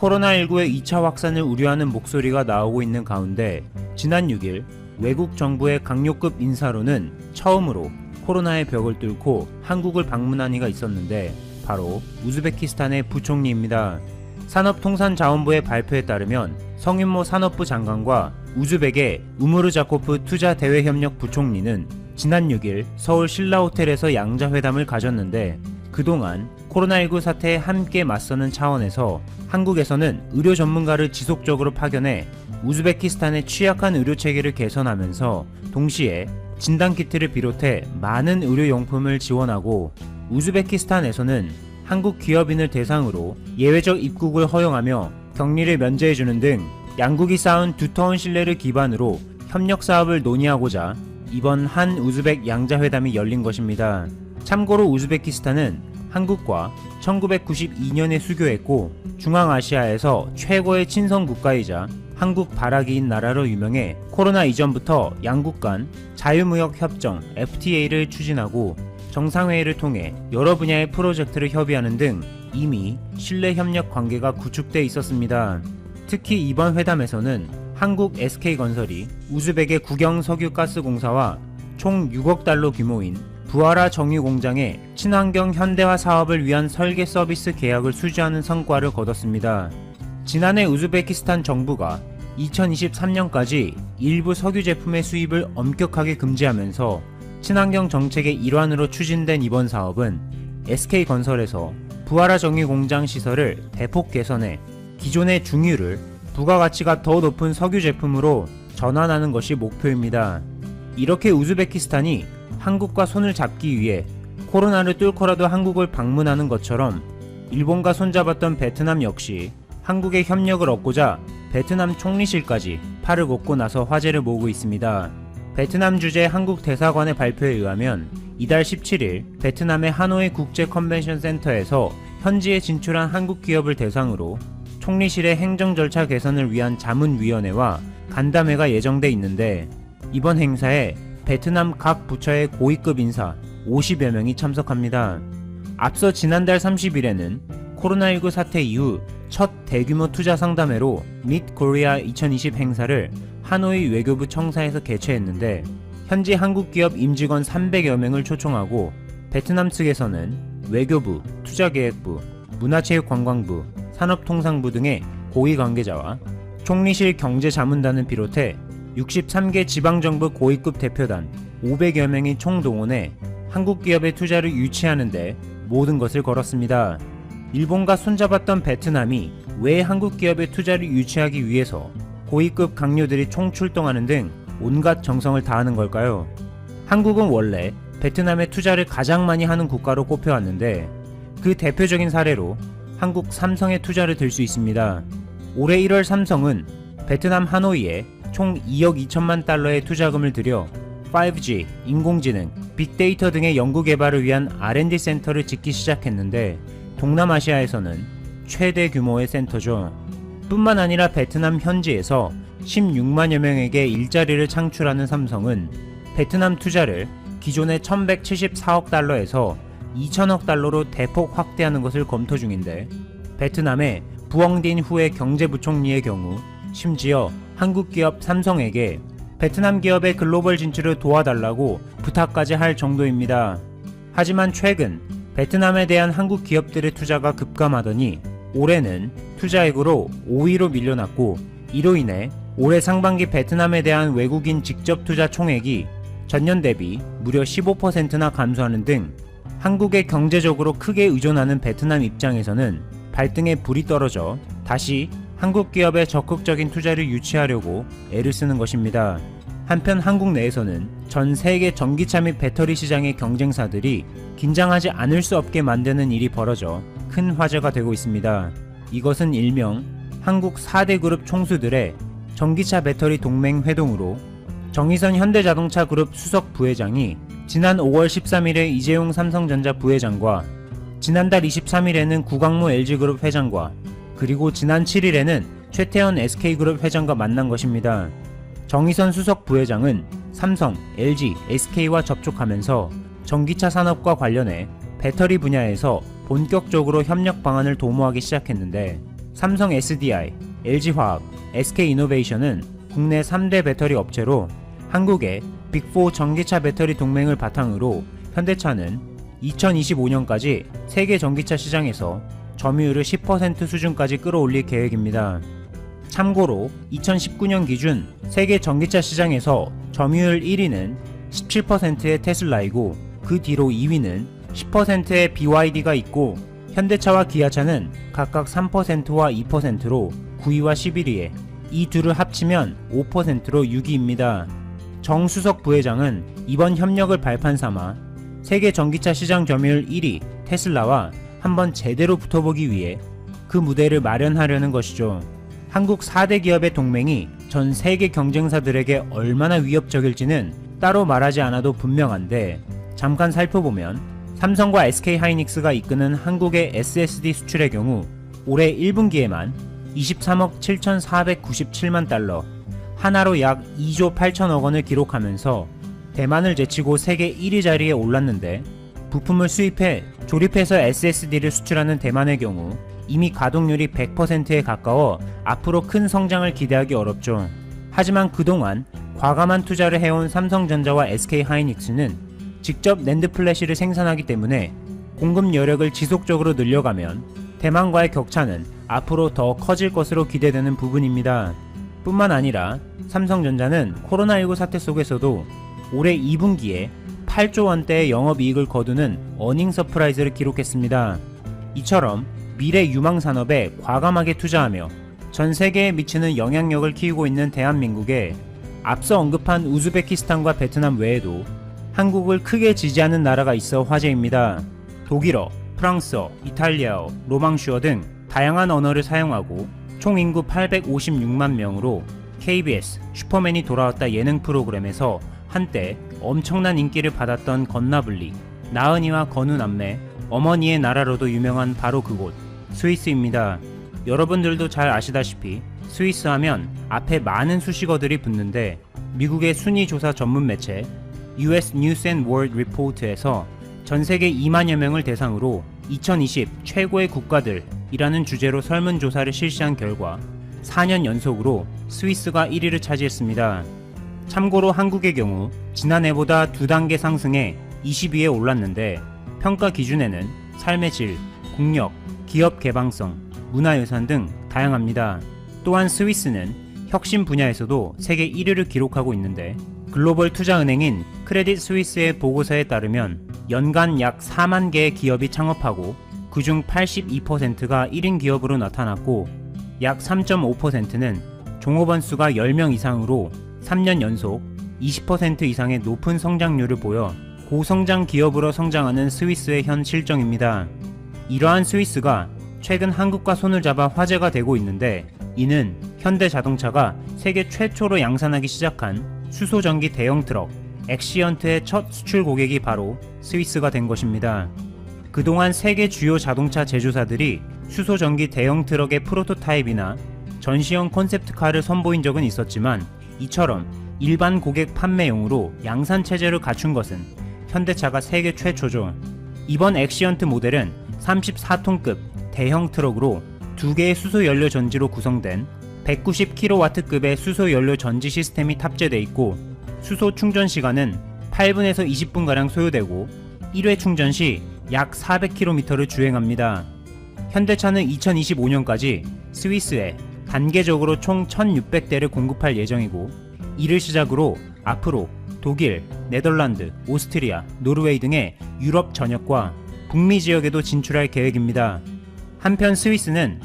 코로나19의 2차 확산을 우려하는 목소리가 나오고 있는 가운데 지난 6일 외국 정부의 강요급 인사로는 처음으로 코로나의 벽을 뚫고 한국을 방문한 이가 있었는데 바로 우즈베키스탄의 부총리입니다. 산업통상자원부의 발표에 따르면 성윤모 산업부 장관과 우즈벡의 우무르자코프 투자대외협력 부총리는 지난 6일 서울 신라호텔에서 양자회담을 가졌는데 그동안 코로나19 사태에 함께 맞서는 차원에서 한국에서는 의료 전문가를 지속적으로 파견해 우즈베키스탄의 취약한 의료체계를 개선하면서 동시에 진단키트를 비롯해 많은 의료용품을 지원하고 우즈베키스탄에서는 한국 기업인을 대상으로 예외적 입국을 허용하며 격리를 면제해주는 등 양국이 쌓은 두터운 신뢰를 기반으로 협력 사업을 논의하고자 이번 한 우즈벡 양자회담이 열린 것입니다. 참고로 우즈베키스탄은 한국과 1992년에 수교했고 중앙아시아에서 최고의 친선 국가이자 한국 발아기인 나라로 유명해 코로나 이전부터 양국 간 자유무역 협정 FTA를 추진하고 정상회의를 통해 여러 분야의 프로젝트를 협의하는 등 이미 신뢰 협력 관계가 구축돼 있었습니다. 특히 이번 회담에서는 한국 SK건설이 우즈벡의 국영석유가스공사와 총 6억 달러 규모인 부하라 정유공장의 친환경 현대화 사업을 위한 설계 서비스 계약을 수주하는 성과를 거뒀습니다. 지난해 우즈베키스탄 정부가 2023년까지 일부 석유 제품의 수입을 엄격하게 금지하면서 친환경 정책의 일환으로 추진된 이번 사업은 SK건설에서 부하라 정유공장 시설을 대폭 개선해 기존의 중유를 부가가치가 더 높은 석유 제품으로 전환하는 것이 목표입니다. 이렇게 우즈베키스탄이 한국과 손을 잡기 위해 코로나를 뚫고라도 한국을 방문하는 것처럼 일본과 손잡았던 베트남 역시 한국의 협력을 얻고자 베트남 총리실까지 팔을 걷고 나서 화제를 모으고 있습니다. 베트남 주재 한국 대사관의 발표에 의하면 이달 17일 베트남의 하노이 국제 컨벤션 센터에서 현지에 진출한 한국 기업을 대상으로 총리실의 행정 절차 개선을 위한 자문위원회와 간담회가 예정돼 있는데 이번 행사에 베트남 각 부처의 고위급 인사 50여 명이 참석합니다. 앞서 지난달 30일에는 코로나19 사태 이후 첫 대규모 투자 상담회로 Meet Korea 2020 행사를 하노이 외교부 청사에서 개최했는데 현지 한국 기업 임직원 300여 명을 초청하고 베트남 측에서는 외교부, 투자계획부, 문화체육관광부, 산업통상부 등의 고위 관계자와 총리실 경제자문단을 비롯해 63개 지방정부 고위급 대표단 500여 명이 총동원해 한국 기업의 투자를 유치하는 데 모든 것을 걸었습니다. 일본과 손잡았던 베트남이 왜 한국 기업의 투자를 유치하기 위해서 고위급 강요들이 총출동하는 등 온갖 정성을 다하는 걸까요? 한국은 원래 베트남에 투자를 가장 많이 하는 국가로 꼽혀왔는데 그 대표적인 사례로 한국 삼성의 투자를 들 수 있습니다. 올해 1월 삼성은 베트남 하노이에 총 2억 2천만 달러의 투자금을 들여 5G, 인공지능, 빅데이터 등의 연구 개발을 위한 R&D 센터를 짓기 시작했는데 동남아시아에서는 최대 규모의 센터죠. 뿐만 아니라 베트남 현지에서 16만여 명에게 일자리를 창출하는 삼성은 베트남 투자를 기존의 1174억 달러에서 2천억 달러로 대폭 확대하는 것을 검토 중인데 베트남의 부엉딘 후의 경제부총리의 경우 심지어 한국 기업 삼성에게 베트남 기업의 글로벌 진출을 도와달라고 부탁까지 할 정도입니다. 하지만 최근 베트남에 대한 한국 기업들의 투자가 급감하더니 올해는 투자액으로 5위로 밀려났고 이로 인해 올해 상반기 베트남에 대한 외국인 직접 투자 총액이 전년 대비 무려 15%나 감소하는 등 한국에 경제적으로 크게 의존하는 베트남 입장에서는 발등에 불이 떨어져 다시 한국 기업에 적극적인 투자를 유치하려고 애를 쓰는 것입니다. 한편 한국 내에서는 전 세계 전기차 및 배터리 시장의 경쟁사들이 긴장하지 않을 수 없게 만드는 일이 벌어져 큰 화제가 되고 있습니다. 이것은 일명 한국 4대 그룹 총수들의 전기차 배터리 동맹 회동으로 정의선 현대자동차 그룹 수석 부회장이 지난 5월 13일에 이재용 삼성전자 부회장과 지난달 23일에는 구광모 LG그룹 회장과 그리고 지난 7일에는 최태원 SK그룹 회장과 만난 것입니다. 정의선 수석 부회장은 삼성, LG, SK와 접촉하면서 전기차 산업과 관련해 배터리 분야에서 본격적으로 협력 방안을 도모하기 시작했는데 삼성 SDI, LG화학, SK이노베이션은 국내 3대 배터리 업체로 한국의 빅4 전기차 배터리 동맹을 바탕으로 현대차는 2025년까지 세계 전기차 시장에서 점유율을 10% 수준까지 끌어올릴 계획입니다. 참고로 2019년 기준 세계 전기차 시장에서 점유율 1위는 17%의 테슬라이고 그 뒤로 2위는 10%의 BYD가 있고 현대차와 기아차는 각각 3%와 2%로 9위와 11위에 이 둘을 합치면 5%로 6위입니다. 정수석 부회장은 이번 협력을 발판 삼아 세계 전기차 시장 점유율 1위 테슬라와 한번 제대로 붙어보기 위해 그 무대를 마련하려는 것이죠. 한국 4대 기업의 동맹이 전 세계 경쟁사들에게 얼마나 위협적일지는 따로 말하지 않아도 분명한데 잠깐 살펴보면 삼성과 SK하이닉스가 이끄는 한국의 SSD 수출의 경우 올해 1분기에만 23억 7,497만 달러, 하나로 약 2조 8천억 원을 기록하면서 대만을 제치고 세계 1위 자리에 올랐는데 부품을 수입해 조립해서 SSD를 수출하는 대만의 경우 이미 가동률이 100%에 가까워 앞으로 큰 성장을 기대하기 어렵죠. 하지만 그동안 과감한 투자를 해온 삼성전자와 SK하이닉스는 직접 낸드 플래시를 생산하기 때문에 공급 여력을 지속적으로 늘려가면 대만과의 격차는 앞으로 더 커질 것으로 기대되는 부분입니다. 뿐만 아니라 삼성전자는 코로나19 사태 속에서도 올해 2분기에 8조 원대의 영업이익을 거두는 어닝 서프라이즈를 기록했습니다. 이처럼 미래 유망 산업에 과감하게 투자하며 전 세계에 미치는 영향력을 키우고 있는 대한민국에 앞서 언급한 우즈베키스탄과 베트남 외에도 한국을 크게 지지하는 나라가 있어 화제입니다. 독일어, 프랑스어, 이탈리아어, 로망슈어 등 다양한 언어를 사용하고 총 인구 856만 명으로 KBS 슈퍼맨이 돌아왔다 예능 프로그램에서 한때 엄청난 인기를 받았던 건나블리, 나은이와 건우 남매, 어머니의 나라로도 유명한 바로 그곳 스위스입니다. 여러분들도 잘 아시다시피 스위스 하면 앞에 많은 수식어들이 붙는데 미국의 순위 조사 전문 매체 US News and World Report에서 전 세계 2만여 명을 대상으로 2020 최고의 국가들이라는 주제로 설문조사를 실시한 결과 4년 연속으로 스위스가 1위를 차지했습니다. 참고로 한국의 경우 지난해보다 2단계 상승해 20위에 올랐는데 평가 기준에는 삶의 질, 국력, 기업 개방성, 문화유산 등 다양합니다. 또한 스위스는 혁신 분야에서도 세계 1위를 기록하고 있는데 글로벌 투자은행인 크레딧 스위스의 보고서에 따르면 연간 약 4만 개의 기업이 창업하고 그중 82%가 1인 기업으로 나타났고 약 3.5%는 종업원 수가 10명 이상으로 3년 연속 20% 이상의 높은 성장률을 보여 고성장 기업으로 성장하는 스위스의 현 실정입니다. 이러한 스위스가 최근 한국과 손을 잡아 화제가 되고 있는데 이는 현대자동차가 세계 최초로 양산하기 시작한 수소전기 대형 트럭 엑시언트의 첫 수출 고객이 바로 스위스가 된 것입니다. 그동안 세계 주요 자동차 제조사들이 수소전기 대형 트럭의 프로토타입이나 전시형 콘셉트카를 선보인 적은 있었지만 이처럼 일반 고객 판매용으로 양산 체제를 갖춘 것은 현대차가 세계 최초죠. 이번 엑시언트 모델은 34톤급 대형 트럭으로 2개의 수소연료 전지로 구성된 190kW급의 수소연료 전지 시스템이 탑재되어 있고 수소 충전 시간은 8분에서 20분가량 소요되고 1회 충전 시 약 400km를 주행합니다. 현대차는 2025년까지 스위스에 단계적으로 총 1600대를 공급할 예정이고 이를 시작으로 앞으로 독일, 네덜란드, 오스트리아, 노르웨이 등의 유럽 전역과 북미 지역에도 진출할 계획입니다. 한편 스위스는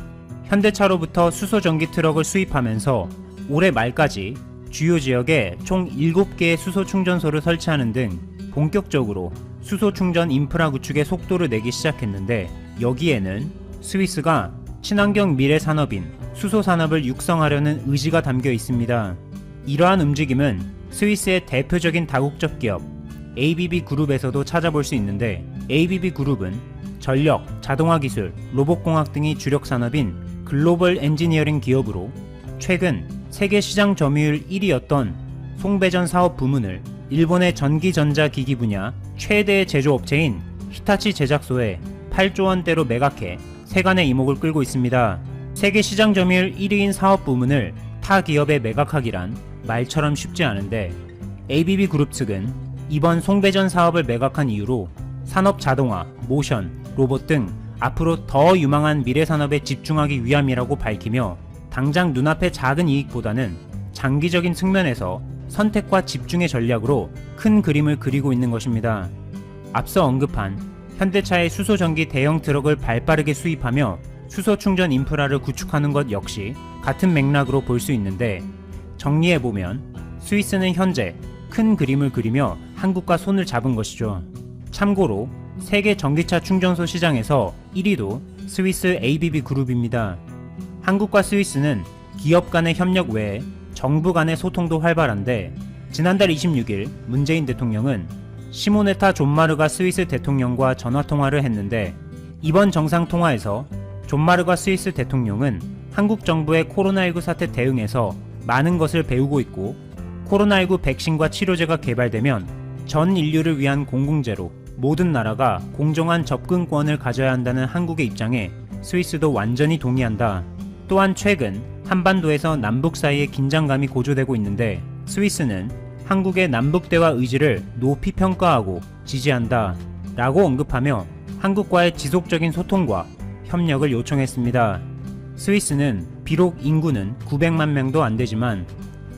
현대차로부터 수소전기 트럭을 수입하면서 올해 말까지 주요 지역에 총 7개의 수소 충전소를 설치하는 등 본격적으로 수소 충전 인프라 구축에 속도를 내기 시작했는데 여기에는 스위스가 친환경 미래 산업인 수소 산업을 육성하려는 의지가 담겨 있습니다. 이러한 움직임은 스위스의 대표적인 다국적 기업 ABB 그룹에서도 찾아볼 수 있는데 ABB 그룹은 전력, 자동화 기술, 로봇공학 등이 주력 산업인 글로벌 엔지니어링 기업으로 최근 세계 시장 점유율 1위였던 송배전 사업 부문을 일본의 전기전자기기 분야 최대의 제조업체인 히타치 제작소에 8조 원대로 매각해 세간의 이목을 끌고 있습니다. 세계 시장 점유율 1위인 사업 부문을 타 기업에 매각하기란 말처럼 쉽지 않은데 ABB 그룹 측은 이번 송배전 사업을 매각한 이유로 산업 자동화, 모션, 로봇 등 앞으로 더 유망한 미래 산업에 집중하기 위함이라고 밝히며 당장 눈앞의 작은 이익보다는 장기적인 측면에서 선택과 집중의 전략으로 큰 그림을 그리고 있는 것입니다. 앞서 언급한 현대차의 수소전기 대형 트럭을 발빠르게 수입하며 수소 충전 인프라를 구축하는 것 역시 같은 맥락으로 볼 수 있는데, 정리해보면 스위스는 현재 큰 그림을 그리며 한국과 손을 잡은 것이죠. 참고로 세계 전기차 충전소 시장에서 1위도 스위스 ABB 그룹입니다. 한국과 스위스는 기업 간의 협력 외에 정부 간의 소통도 활발한데, 지난달 26일 문재인 대통령은 시모네타 존마르가 스위스 대통령과 전화통화를 했는데, 이번 정상통화에서 존마르가 스위스 대통령은 한국 정부의 코로나19 사태 대응에서 많은 것을 배우고 있고, 코로나19 백신과 치료제가 개발되면 전 인류를 위한 공공재로 모든 나라가 공정한 접근권을 가져야 한다는 한국의 입장에 스위스도 완전히 동의한다. 또한 최근 한반도에서 남북 사이의 긴장감이 고조되고 있는데, 스위스는 한국의 남북대화 의지를 높이 평가하고 지지한다 라고 언급하며 한국과의 지속적인 소통과 협력을 요청했습니다. 스위스는 비록 인구는 900만 명도 안 되지만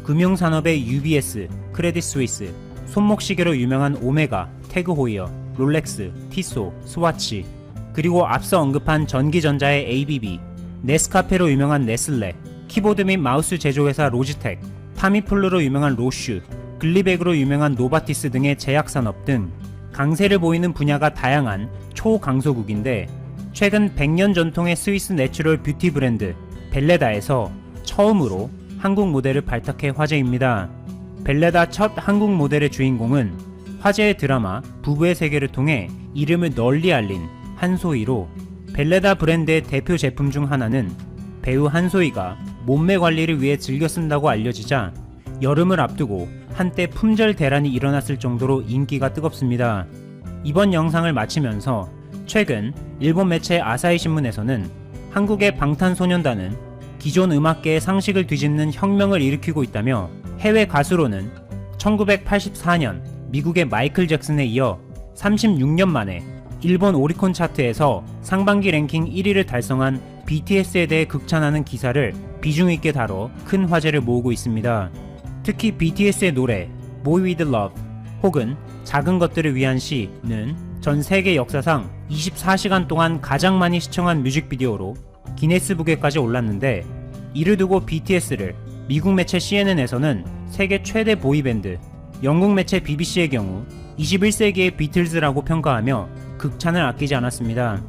금융산업의 UBS, 크레딧 스위스, 손목시계로 유명한 오메가, 태그호이어, 롤렉스, 티소, 스와치, 그리고 앞서 언급한 전기전자의 ABB, 네스카페로 유명한 네슬레, 키보드 및 마우스 제조회사 로지텍, 타미플루로 유명한 로슈, 글리백으로 유명한 노바티스 등의 제약산업 등 강세를 보이는 분야가 다양한 초강소국인데, 최근 100년 전통의 스위스 내추럴 뷰티 브랜드 벨레다에서 처음으로 한국 모델을 발탁해 화제입니다. 벨레다 첫 한국 모델의 주인공은 화제의 드라마 부부의 세계를 통해 이름을 널리 알린 한소희로, 벨레다 브랜드의 대표 제품 중 하나는 배우 한소희가 몸매 관리를 위해 즐겨 쓴다고 알려지자 여름을 앞두고 한때 품절 대란이 일어났을 정도로 인기가 뜨겁습니다. 이번 영상을 마치면서 최근 일본 매체 아사히 신문에서는 한국의 방탄소년단은 기존 음악계의 상식을 뒤집는 혁명을 일으키고 있다며, 해외 가수로는 1984년 미국의 마이클 잭슨에 이어 36년 만에 일본 오리콘 차트에서 상반기 랭킹 1위를 달성한 BTS에 대해 극찬하는 기사를 비중 있게 다뤄 큰 화제를 모으고 있습니다. 특히 BTS의 노래 Boy With Love 혹은 작은 것들을 위한 시는 전 세계 역사상 24시간 동안 가장 많이 시청한 뮤직비디오로 기네스북에까지 올랐는데, 이를 두고 BTS를 미국 매체 CNN에서는 세계 최대 보이밴드, 영국 매체 BBC의 경우 21세기의 비틀즈라고 평가하며 극찬을 아끼지 않았습니다.